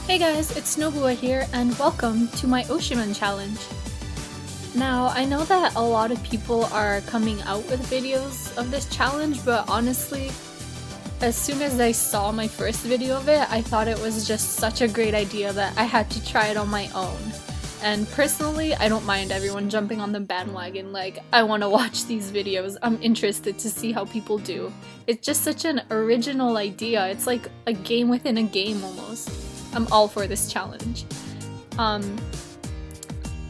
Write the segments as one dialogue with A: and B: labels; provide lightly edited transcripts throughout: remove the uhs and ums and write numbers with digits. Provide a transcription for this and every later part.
A: Hey guys, it's Nobua here, and welcome to my Oshimen challenge. Now, I know that a lot of people are coming out with videos of this challenge, but honestly, as soon as I saw my first video of it, I thought it was just such a great idea that I had to try it on my own. And personally, I don't mind everyone jumping on the bandwagon, like, I want to watch these videos, I'm interested to see how people do. It's just such an original idea, it's like a game within a game almost. I'm all for this challenge.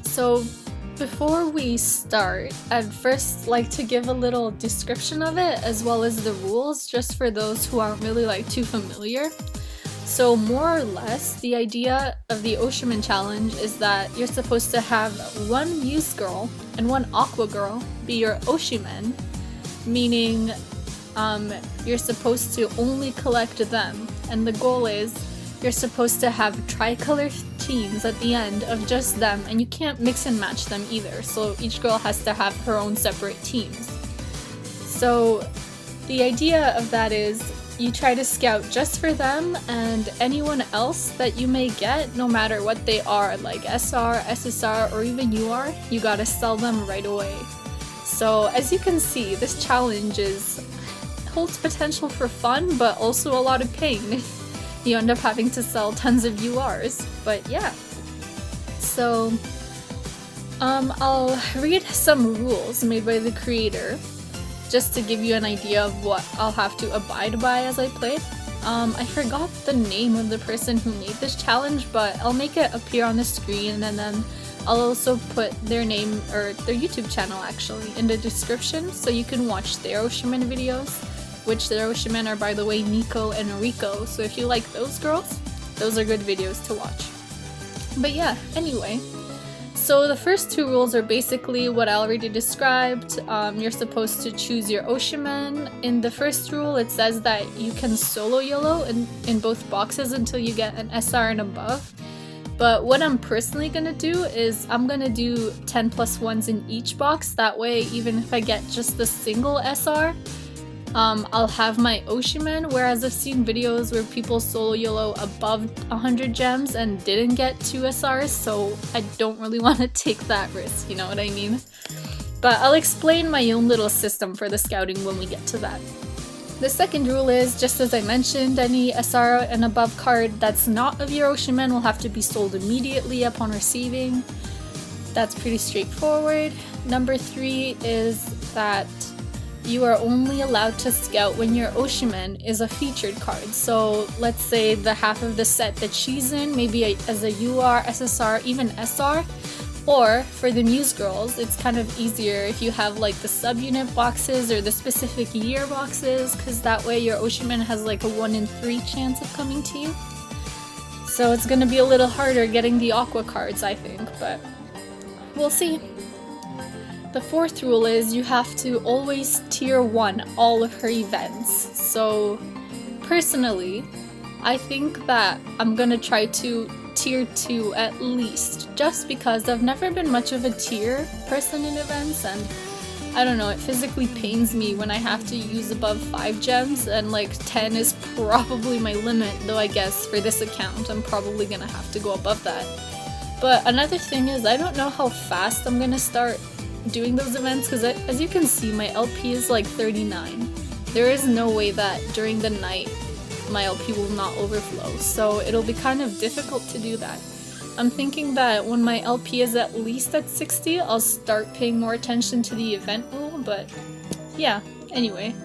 A: So before we start, I'd first like to give a little description of it as well as the rules, just for those who aren't really too familiar. So more or less, the idea of the Oshimen challenge is that you're supposed to have one Muse girl and one Aqours girl be your Oshimen, meaning you're supposed to only collect them, and the goal is you're supposed to have tricolor teams at the end of just them, and you can't mix and match them either, so each girl has to have her own separate teams. So the idea of that is you try to scout just for them, and anyone else that you may get, no matter what they are, like SR, SSR, or even UR, you gotta sell them right away. So as you can see, this challenge holds potential for fun, but also a lot of pain. You end up having to sell tons of URs, but yeah. So, I'll read some rules made by the creator, just to give you an idea of what I'll have to abide by as I play. I forgot the name of the person who made this challenge, but I'll make it appear on the screen, and then I'll also put their name, or their YouTube channel actually, in the description, so you can watch their Oshimen videos. Which their Oshimen are, by the way, Nico and Riko, so if you like those girls, those are good videos to watch. But yeah, anyway. So the first two rules are basically what I already described. You're supposed to choose your Oshimen. In the first rule, it says that you can solo YOLO in both boxes until you get an SR and above. But what I'm personally gonna do is I'm gonna do 10+1s in each box, that way even if I get just the single SR, I'll have my Oshimen, whereas I've seen videos where people solo YOLO above 100 gems and didn't get 2 SRs, so I don't really want to take that risk, you know what I mean? But I'll explain my own little system for the scouting when we get to that. The second rule is, just as I mentioned, any SR and above card that's not of your Oshimen will have to be sold immediately upon receiving. That's pretty straightforward. Number 3 is that you are only allowed to scout when your Oshimen is a featured card. So let's say the half of the set that she's in, maybe as a UR, SSR, even SR. Or for the Muse girls, it's kind of easier if you have like the subunit boxes or the specific year boxes, because that way your Oshimen has like a 1 in 3 chance of coming to you. So it's gonna be a little harder getting the Aqours cards, I think, but we'll see. The fourth rule is you have to always tier 1 all of her events. So personally, I think that I'm gonna try to tier 2 at least, just because I've never been much of a tier person in events, and I don't know, it physically pains me when I have to use above 5 gems, and like 10 is probably my limit, though I guess for this account I'm probably gonna have to go above that. But another thing is, I don't know how fast I'm gonna start doing those events, because as you can see, my LP is like 39. There is no way that during the night my LP will not overflow, so it'll be kind of difficult to do that. I'm thinking that when my LP is at least at 60, I'll start paying more attention to the event rule, but yeah, anyway.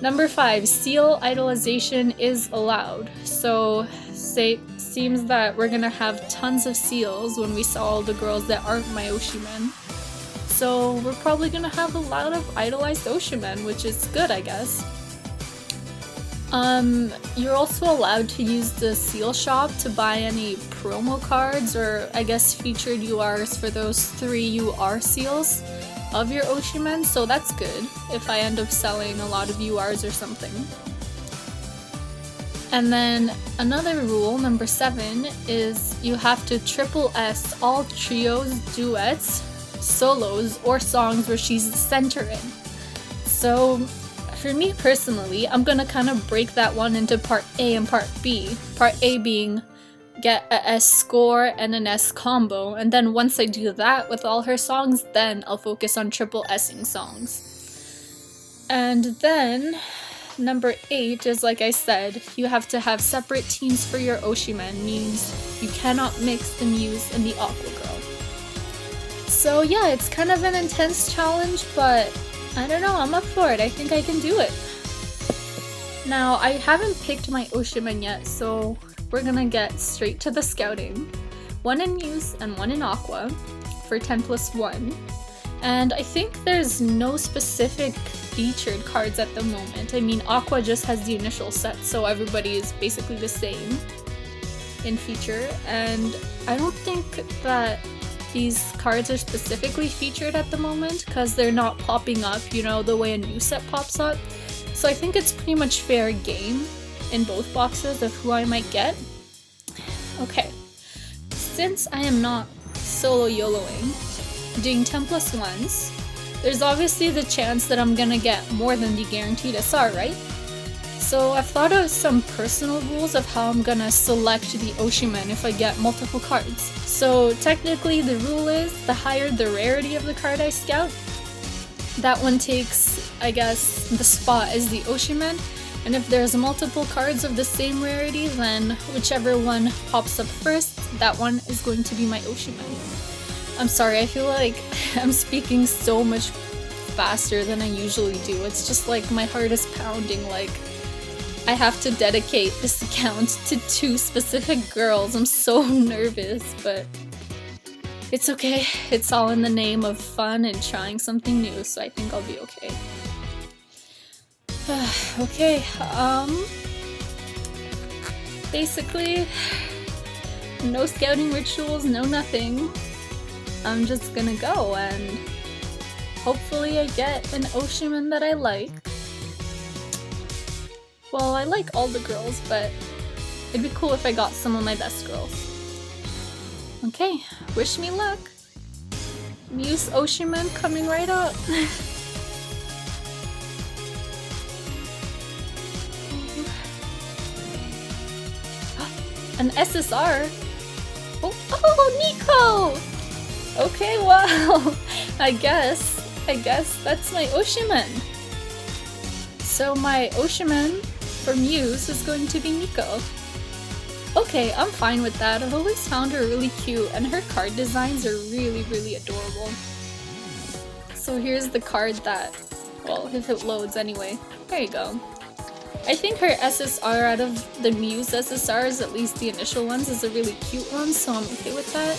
A: Number 5, seal idolization is allowed. So seems that we're gonna have tons of seals when we saw all the girls that aren't my Oshimen. So we're probably gonna have a lot of idolized Oshimen, which is good, I guess. You're also allowed to use the seal shop to buy any promo cards, or I guess featured URs for those 3 UR seals of your Oshimen, so that's good if I end up selling a lot of URs or something. And then another rule, number 7, is you have to triple S all trios, duets, solos, or songs where she's the center in. So for me personally, I'm gonna kind of break that one into part A and part B. Part A being get a S score and an S combo, and then once I do that with all her songs, then I'll focus on triple S'ing songs. And then number 8 is, like I said, you have to have separate teams for your Oshimen, means you cannot mix the Muse and the Aqua Girl. So yeah, it's kind of an intense challenge, but I don't know, I'm up for it. I think I can do it. Now, I haven't picked my Oshimen yet, so we're gonna get straight to the scouting. 1 in Muse and 1 in Aqua for 10+1. And I think there's no specific featured cards at the moment. I mean, Aqua just has the initial set, so everybody is basically the same in feature. And I don't think that these cards are specifically featured at the moment because they're not popping up, you know, the way a new set pops up. So I think it's pretty much fair game in both boxes of who I might get. Okay, since I am not solo YOLOing, doing 10+1s, there's obviously the chance that I'm gonna get more than the guaranteed SR, right? So I've thought of some personal rules of how I'm gonna select the Oshimen if I get multiple cards. So technically the rule is, the higher the rarity of the card I scout, that one takes, I guess, the spot as the Oshimen, and if there's multiple cards of the same rarity, then whichever one pops up first, that one is going to be my Oshimen. I'm sorry, I feel like I'm speaking so much faster than I usually do. It's just like my heart is pounding, like I have to dedicate this account to 2 specific girls. I'm so nervous, but it's okay. It's all in the name of fun and trying something new, so I think I'll be okay. Okay, basically, no scouting rituals, no nothing. I'm just gonna go and hopefully I get an Oshimen that I like. Well, I like all the girls, but it'd be cool if I got some of my best girls. Okay, wish me luck. Muse Oshimen coming right up. An SSR? Oh, Nico! Okay, well, I guess that's my Oshimen. So my Oshimen for Muse is going to be Nico. Okay, I'm fine with that. I've always found her really cute, and her card designs are really, really adorable. So here's the card that, well, if it loads anyway. There you go. I think her SSR out of the Muse SSRs, at least the initial ones, is a really cute one, so I'm okay with that.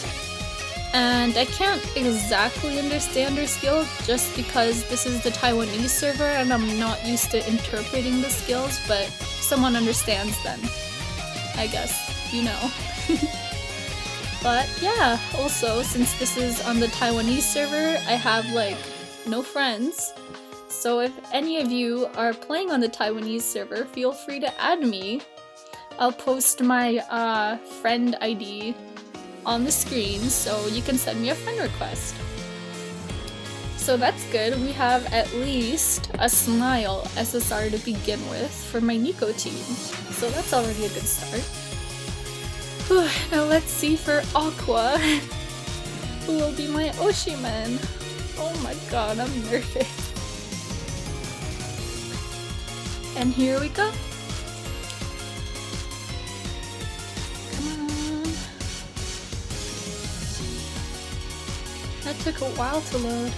A: And I can't exactly understand her skill just because this is the Taiwanese server and I'm not used to interpreting the skills, but if someone understands then, I guess, you know. But yeah, also, since this is on the Taiwanese server, I have like no friends. So if any of you are playing on the Taiwanese server, feel free to add me. I'll post my friend ID on the screen so you can send me a friend request. So that's good. We have at least a Smile SSR to begin with for my Nico team. So that's already a good start. Whew, now let's see for Aqua. Who will be my Oshimen? Oh my god, I'm nervous. And here we go. Come on. That took a while to load.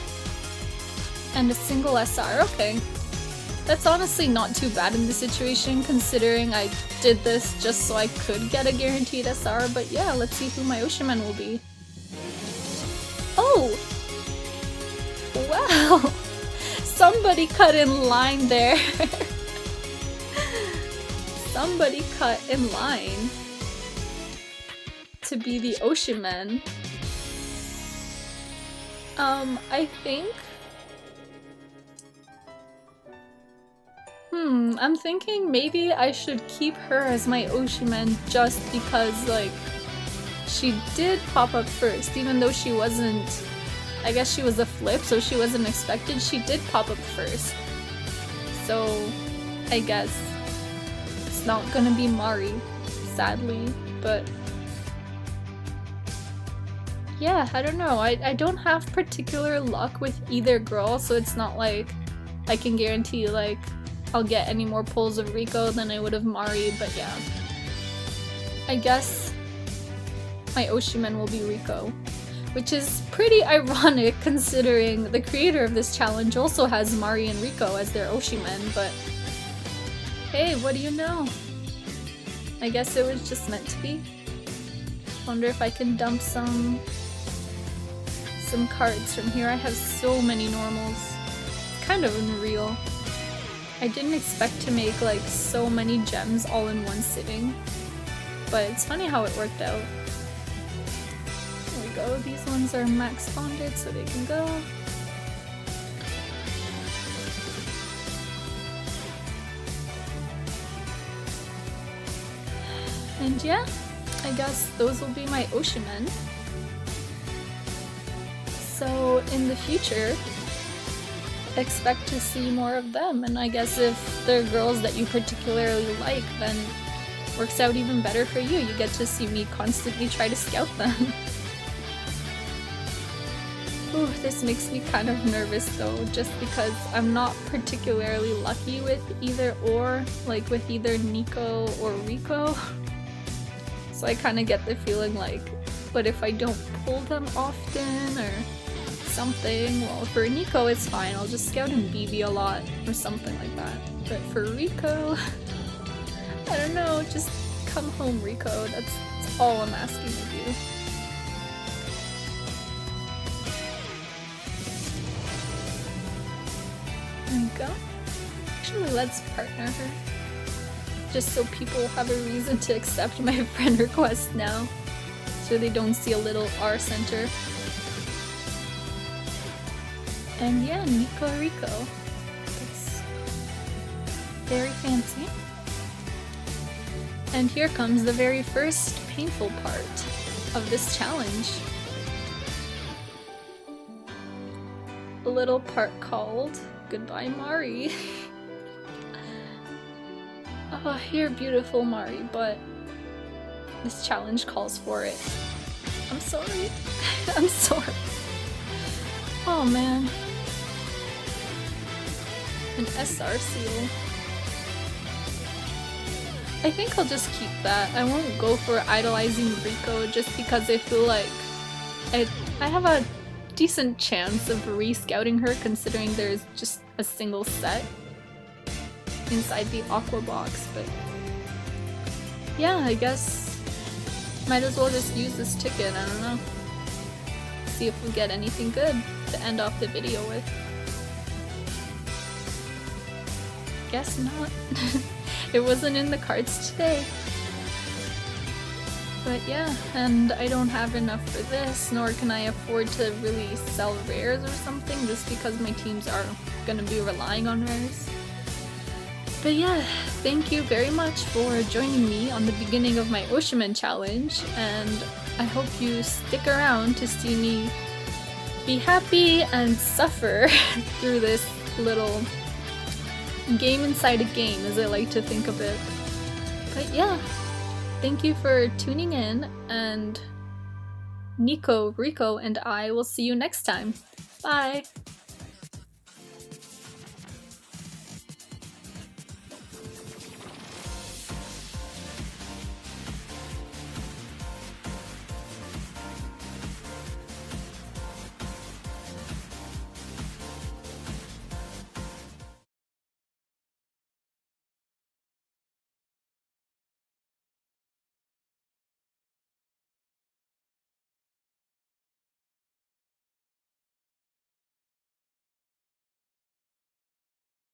A: And a single SR, okay. That's honestly not too bad in this situation considering I did this just so I could get a guaranteed SR, but yeah, let's see who my Oshimen will be. Oh! Wow! Somebody cut in line there. Somebody cut in line to be the Oshimen. I think... I'm thinking maybe I should keep her as my Oshimen just because, like, she did pop up first, even though she wasn't... I guess she was a flip, so she wasn't expected. She did pop up first. So, I guess it's not gonna be Mari, sadly, but yeah, I don't know. I don't have particular luck with either girl, so it's not like I can guarantee like I'll get any more pulls of Riko than I would of Mari, but yeah. I guess my Oshimen will be Riko, which is pretty ironic considering the creator of this challenge also has Mari and Riko as their Oshimen, but hey, what do you know? I guess it was just meant to be. Wonder if I can dump some cards from here. I have so many normals. It's kind of unreal. I didn't expect to make like so many gems all in one sitting, but it's funny how it worked out. There we go. These ones are max bonded so they can go. And yeah, I guess those will be my Oshimen. So in the future, expect to see more of them, and I guess if they're girls that you particularly like, then works out even better for you. You get to see me constantly try to scout them. Ooh, this makes me kind of nervous though, just because I'm not particularly lucky with either or, like with either Nico or Riko. So I kind of get the feeling like, but if I don't pull them often or something, well for Nico it's fine, I'll just scout and BB a lot or something like that. But for Riko, I don't know, just come home Riko, that's all I'm asking of you. There we go. Actually, let's partner her. Just so people have a reason to accept my friend request now. So they don't see a little R center. And yeah, Nico Riko. That's very fancy. And here comes the very first painful part of this challenge. A little part called Goodbye Mari. Oh, you're beautiful Mari, but this challenge calls for it. I'm sorry. I'm sorry. Oh man. An SR seal. I think I'll just keep that. I won't go for idolizing Riko just because I feel like I have a decent chance of re-scouting her considering there's just a single set inside the aqua box, but yeah, I guess might as well just use this ticket, I don't know. See if we get anything good to end off the video with. Guess not. It wasn't in the cards today. But yeah, and I don't have enough for this, nor can I afford to really sell rares or something just because my teams are gonna be relying on rares. But yeah, thank you very much for joining me on the beginning of my Oshimen challenge, and I hope you stick around to see me be happy and suffer through this little game inside a game, as I like to think of it. But yeah, thank you for tuning in, and Nico, Riko, and I will see you next time. Bye!